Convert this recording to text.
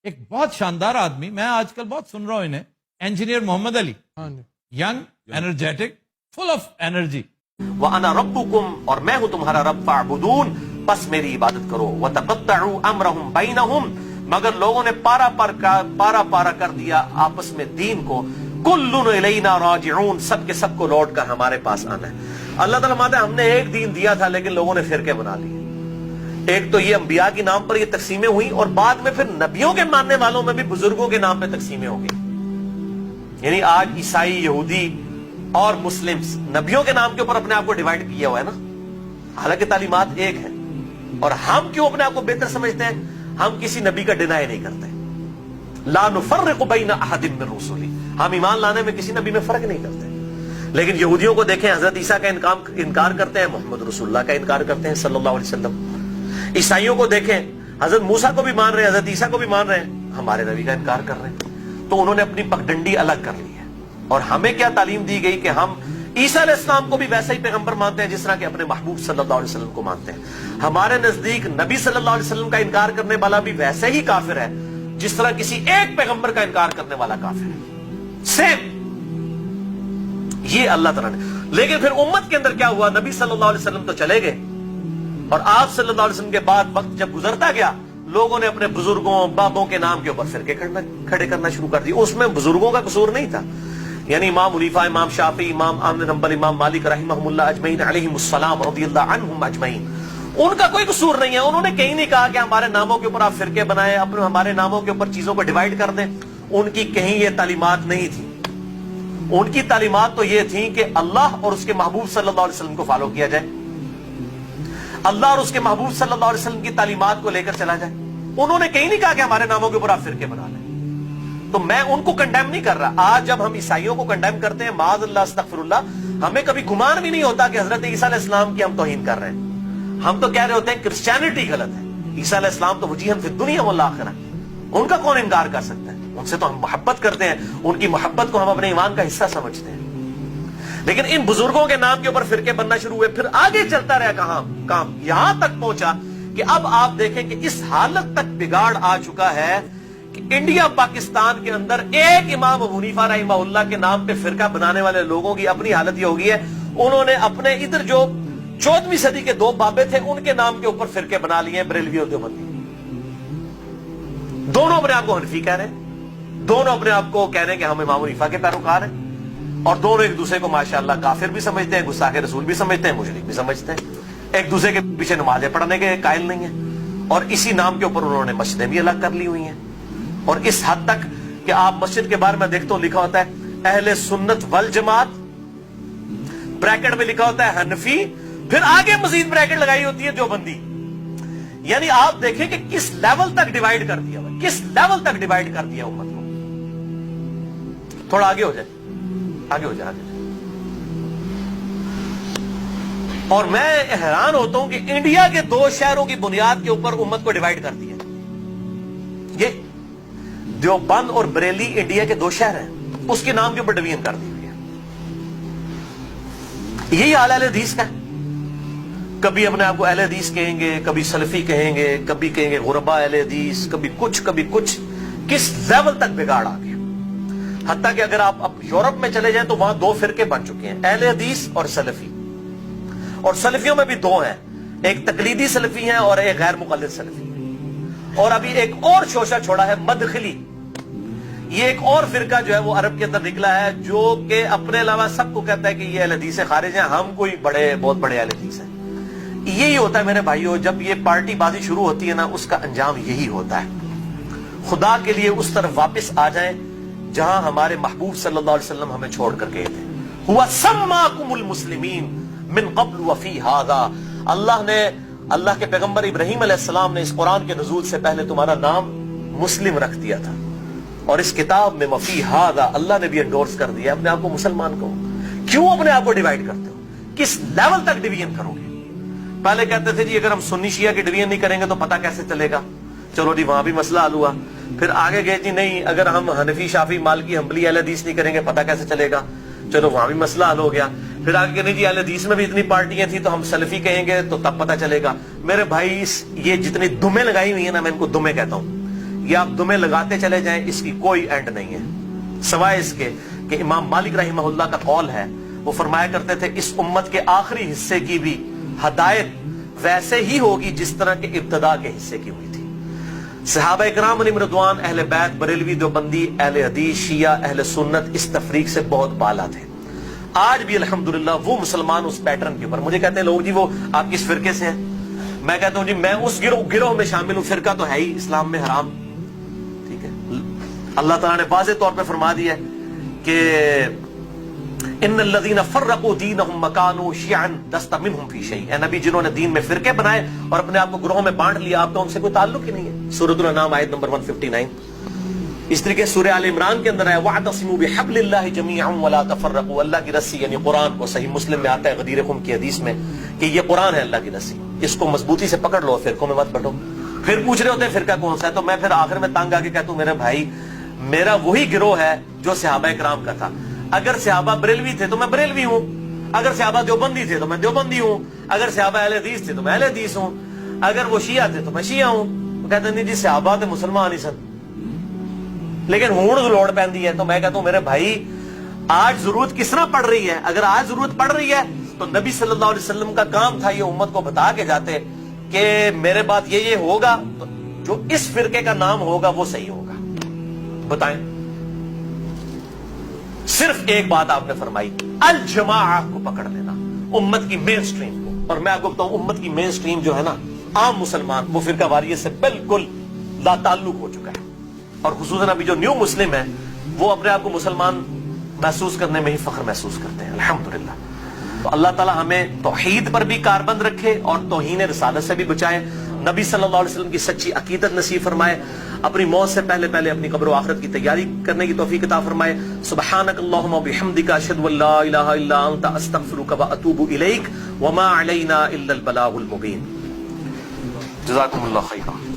ایک بہت شاندار آدمی، میں آج کل بہت سن رہا ہوں انہیں، engineer Muhammad Ali, young, energetic, full of energy. وَأَنَا رَبُّكُمْ، اور میں ہوں تمہارا رب، فَاعْبُدُونَ، بس میری عبادت کرو. وَتَقَطَّعُوا أَمْرَهُمْ بَيْنَهُمْ، مگر لوگوں نے پارا کر دیا آپس میں دین کو. كُلٌّ إِلَيْنَا رَاجِعُونَ، سب کے سب کو لوٹ کر ہمارے پاس آنا ہے. اللہ تعالیٰ مانتا ہے ہم نے ایک دین دیا تھا لیکن لوگوں نے فرقے بنا لیے. ایک تو یہ انبیاء کے نام پر یہ تقسیمیں ہوئیں، اور بعد میں پھر نبیوں کے ماننے والوں میں بھی بزرگوں کے نام پہ تقسیمیں ہو گئی. یعنی آج عیسائی، یہودی اور مسلمز نبیوں کے نام کے اوپر اپنے آپ کو ڈیوائیڈ کیا ہوا ہے نا، حالانکہ تعلیمات ایک ہیں. اور ہم کیوں اپنے آپ کو بہتر سمجھتے ہیں؟ ہم کسی نبی کا ڈینائی نہیں کرتے. لا نفرق بین احد من رسلی، ہم ایمان لانے میں کسی نبی میں فرق نہیں کرتے. لیکن یہودیوں کو دیکھیں، حضرت عیسیٰ کا انکار کرتے ہیں، محمد رسول اللہ کا انکار کرتے ہیں صلی اللہ علیہ وسلم. عیسائیوں کو دیکھیں، حضرت موسیٰ کو بھی مان رہے ہیں، حضرت عیسیٰ کو بھی مان رہے ہیں، ہمارے نبی کا انکار کر رہے ہیں. تو انہوں نے اپنی پگڈنڈی الگ کر لی ہے. اور ہمیں کیا تعلیم دی گئی کہ ہم عیسیٰ علیہ السلام کو بھی ویسا ہی پیغمبر مانتے ہیں جس طرح کہ اپنے محبوب صلی اللہ علیہ وسلم کو مانتے ہیں. ہمارے نزدیک نبی صلی اللہ علیہ وسلم کا انکار کرنے والا بھی ویسے ہی کافر ہے جس طرح کسی ایک پیغمبر کا انکار کرنے والا کافر ہے. سیم یہ اللہ تعالیٰ نے. لیکن پھر امت کے اندر کیا ہوا؟ نبی صلی اللہ علیہ وسلم تو چلے گئے، اور آپ صلی اللہ علیہ وسلم کے بعد وقت جب گزرتا گیا، لوگوں نے اپنے بزرگوں، بابوں کے نام کے اوپر فرقے کھڑے کرنا شروع کر دیے. اس میں بزرگوں کا قصور نہیں تھا. یعنی امام حنیفہ، امام شافعی، امام احمد بن حنبل، امام مالک رحمہم اللہ اجمعین علیہم السلام رضی اللہ عنہم اجمعین، ان کا کوئی قصور نہیں ہے. انہوں نے کہیں نہیں کہا کہ ہمارے ناموں کے اوپر آپ فرقے بنائیں، ہمارے ناموں کے اوپر چیزوں کو ڈیوائیڈ کر دیں. ان کی کہیں یہ تعلیمات نہیں تھی. ان کی تعلیمات تو یہ تھیں کہ اللہ اور اس کے محبوب صلی اللہ علیہ وسلم کو فالو کیا جائے، اللہ اور اس کے محبوب صلی اللہ علیہ وسلم کی تعلیمات کو لے کر چلا جائے. انہوں نے کہیں نہیں کہا کہ ہمارے ناموں کے اوپر آپ فرقے بنا لیں. تو میں ان کو کنڈیم نہیں کر رہا. آج جب ہم عیسائیوں کو کنڈیم کرتے ہیں، معاذ اللہ استغفر اللہ، ہمیں کبھی گمان بھی نہیں ہوتا کہ حضرت عیسیٰ علیہ السلام کی ہم توہین کر رہے ہیں. ہم تو کہہ رہے ہوتے ہیں کرسچینٹی غلط ہے، عیسیٰ علیہ السلام تو وجیہاً فی الدنیا والآخرہ، ان کا کون انکار کر سکتا ہے؟ ان سے تو ہم محبت کرتے ہیں، ان کی محبت کو ہم اپنے ایمان کا حصہ سمجھتے ہیں. لیکن ان بزرگوں کے نام کے اوپر فرقے بننا شروع ہوئے. پھر آگے چلتا رہا کام یہاں تک پہنچا کہ اب آپ دیکھیں کہ اس حالت تک بگاڑ آ چکا ہے کہ انڈیا پاکستان کے اندر ایک امام ابو حنیفہ رحمہ اللہ کے نام پہ فرقہ بنانے والے لوگوں کی اپنی حالت یہ ہوگی ہے، انہوں نے اپنے ادھر جو 14ویں صدی کے دو بابے تھے ان کے نام کے اوپر فرقے بنا لیے ہیں، بریلوی اور دیوبندی. دونوں اپنے آپ کو حنفی کہہ رہے ہیں، دونوں اپنے آپ کو کہہ رہے ہیں کہ ہم امام حنیفہ کے پیروکار ہیں، اور دونوں ایک دوسرے کو ماشاءاللہ کافر بھی سمجھتے ہیں، گستاخ رسول بھی سمجھتے ہیں، مشرک بھی سمجھتے ہیں. ایک دوسرے کے پیچھے نمازیں پڑھنے کے قائل نہیں ہیں، اور اسی نام کے اوپر انہوں نے مسجدیں بھی الگ کر لی ہوئی ہیں. اور اس حد تک کہ آپ مسجد کے بارے میں دیکھتے ہو لکھا ہوتا ہے اہل سنت والجماعت، بریکٹ میں لکھا ہوتا ہے حنفی، پھر آگے مزید بریکٹ لگائی ہوتی ہے دیوبندی. یعنی آپ دیکھیں کہ کس لیول تک ڈیوائیڈ کر دیا، کس لیول تک ڈیوائیڈ کر دیا امت کو. تھوڑا آگے ہو جائے، آگے ہو جائے. اور میں حیران ہوتا ہوں کہ انڈیا کے 2 شہروں کی بنیاد کے اوپر امت کو ڈیوائیڈ کر دیا. یہ دیوبند اور بریلی انڈیا کے 2 شہر ہیں، اس کے نام کے اوپر ڈویژن کر دی ہوئی ہے. یہی حال اہل حدیث کا ہے. کبھی اپنے آپ کو اہل حدیث کہیں گے، کبھی سلفی کہیں گے، کبھی کہیں گے غربا اہل حدیث، کبھی کچھ. کس لیول تک بگاڑ آ گیا. حتیٰ کہ اگر آپ اب یورپ میں چلے جائیں تو وہاں 2 فرقے بن چکے ہیں، اہل حدیث اور سلفی. اور سلفیوں میں بھی 2 ہیں، ایک تقلیدی سلفی ہیں اور ایک غیر مقلد سلفی. اور ابھی ایک اور شوشہ چھوڑا ہے مدخلی. یہ ایک اور فرقہ جو ہے وہ عرب کے اندر نکلا ہے، جو کہ اپنے علاوہ سب کو کہتا ہے کہ یہ اہل حدیث سے خارج ہیں، ہم کوئی بہت بڑے اہل حدیث ہیں. یہی ہوتا ہے میرے بھائیوں، جب یہ پارٹی بازی شروع ہوتی ہے نا، اس کا انجام یہی ہوتا ہے. خدا کے لیے اس طرف واپس آ جائیں جہاں ہمارے محبوب صلی اللہ علیہ وسلم ہمیں چھوڑ کر گئے تھے. ہوا سماکم المسلمین من قبل وفی ھذا، اللہ کے پیغمبر ابراہیم علیہ السلام نے اس قرآن کے نزول سے پہلے تمہارا نام مسلم رکھ دیا تھا، اور اس کتاب میں وفی ھذا اللہ نے بھی انڈورس کر دیا اپنے آپ کو مسلمان کو. کیوں اپنے آپ کو ڈیوائیڈ کرتے ہو؟ کس لیول تک ڈویژن کرو گے؟ پہلے کہتے تھے جی اگر ہم سنی شیعہ کی ڈویژن نہیں کریں گے تو پتہ کیسے چلے گا، چلو جی وہاں بھی مسئلہ حل ہوا. پھر آگے گئے جی نہیں، اگر ہم حنفی، شافعی، مالکی، حنبلی اہل حدیث نہیں کریں گے پتہ کیسے چلے گا، چلو وہاں بھی مسئلہ حل ہو گیا. پھر آگے کہنے جی اہل حدیث میں بھی اتنی پارٹیاں تھیں تو ہم سلفی کہیں گے تو تب پتہ چلے گا. میرے بھائی یہ جتنی دمیں لگائی ہوئی ہیں نا، میں ان کو دمیں کہتا ہوں، یہ آپ دمیں لگاتے چلے جائیں، اس کی کوئی اینڈ نہیں ہے، سوائے اس کے کہ امام مالک رحمہ اللہ کا قول ہے، وہ فرمایا کرتے تھے اس امت کے آخری حصے کی بھی ہدایت ویسے ہی ہوگی جس طرح کے ابتدا کے حصے کی ہوئی تھی۔ صحابہ اکرام علیہم رضوان، اہل بیت، بریلوی، دیوبندی، اہل حدیث، شیعہ، اہل سنت اس تفریق سے بہت بالا تھے۔ آج بھی الحمدللہ وہ مسلمان اس پیٹرن کے اوپر، مجھے کہتے ہیں لوگ جی وہ آپ کس فرقے سے ہیں، میں کہتا ہوں جی میں اس گروہ میں شامل ہوں، فرقہ تو ہے ہی اسلام میں حرام، ٹھیک ہے۔ اللہ تعالیٰ نے واضح طور پہ فرما دیا کہ ان الذین فرقوا دینہم وکانوا شیعا لست منہم فی شیء، اے نبی جنہوں نے دین میں فرقے بنائے اور اپنے آپ کو گروہوں میں بانٹ لیا، آپ کا ان سے کوئی تعلق ہی نہیں ہے۔ سورۃ الانعام آیت نمبر 159۔ اس طریقے سورہ آل عمران کے اندر ہے وَاعْتَصِمُوا بِحَبْلِ اللَّهِ جَمِيعًا وَلَا تَفَرَّقُوا، اللہ کی رسی یعنی قرآن کو، صحیح مسلم میں آتا ہے غدیر خم کی حدیث میں کہ یہ قرآن ہے اللہ کی رسی، اس کو مضبوطی سے پکڑ لو، فرقوں میں مت بٹو۔ پھر پوچھ رہے ہوتے ہیں فرقہ کون سا ہے، تو میں پھر آخر میں تنگ آ کے کہتا ہوں میرے بھائی میرا وہی گروہ ہے جو صحابہ کرام کا تھا، اگر صحابہ بریلوی تھے تو میں بریلوی ہوں، اگر صحابہ دیوبندی تھے تو میں دیوبندی ہوں، اگر صحابہ اہل حدیث تھے تو میں اہل حدیث ہوں، اگر وہ شیعہ تھے تو میں شیعہ ہوں۔ وہ کہتے ہیں نہیں جی صحابہ تے مسلمان ہی سن، لیکن ہون لوڑ پیندی ہے، تو میں کہتا ہوں میرے بھائی آج ضرورت کس طرح پڑ رہی ہے، اگر آج ضرورت پڑ رہی ہے تو نبی صلی اللہ علیہ وسلم کا کام تھا یہ امت کو بتا کے جاتے کہ میرے بات یہ ہوگا تو جو اس فرقے کا نام ہوگا وہ صحیح ہوگا۔ بتائیں، صرف ایک بات آپ نے فرمائی، الجماعہ کو پکڑ لینا، امت کی مین سٹریم کو، اور میں آپ کو بتاؤں امت کی مین سٹریم جو ہے نا عام مسلمان، وہ فرقہ واریت سے بالکل لا تعلق ہو چکا ہے، اور خصوصاً ابھی جو نیو مسلم ہے وہ اپنے آپ کو مسلمان محسوس کرنے میں ہی فخر محسوس کرتے ہیں، الحمدللہ۔ تو اللہ تعالیٰ ہمیں توحید پر بھی کاربند رکھے اور توہین رسالت سے بھی بچائے، نبی صلی اللہ علیہ وسلم کی سچی عقیدت نصیب فرمائے، اپنی موت سے پہلے اپنی قبر و آخرت کی تیاری کرنے کی توفیق عطا فرمائے۔ سبحانک اللہم و بحمدک، اشہد ان لا الہ الا انت، استغفرک و اتوب الیک، وما علینا الا البلاغ المبین۔ جزاکم اللہ خیرا۔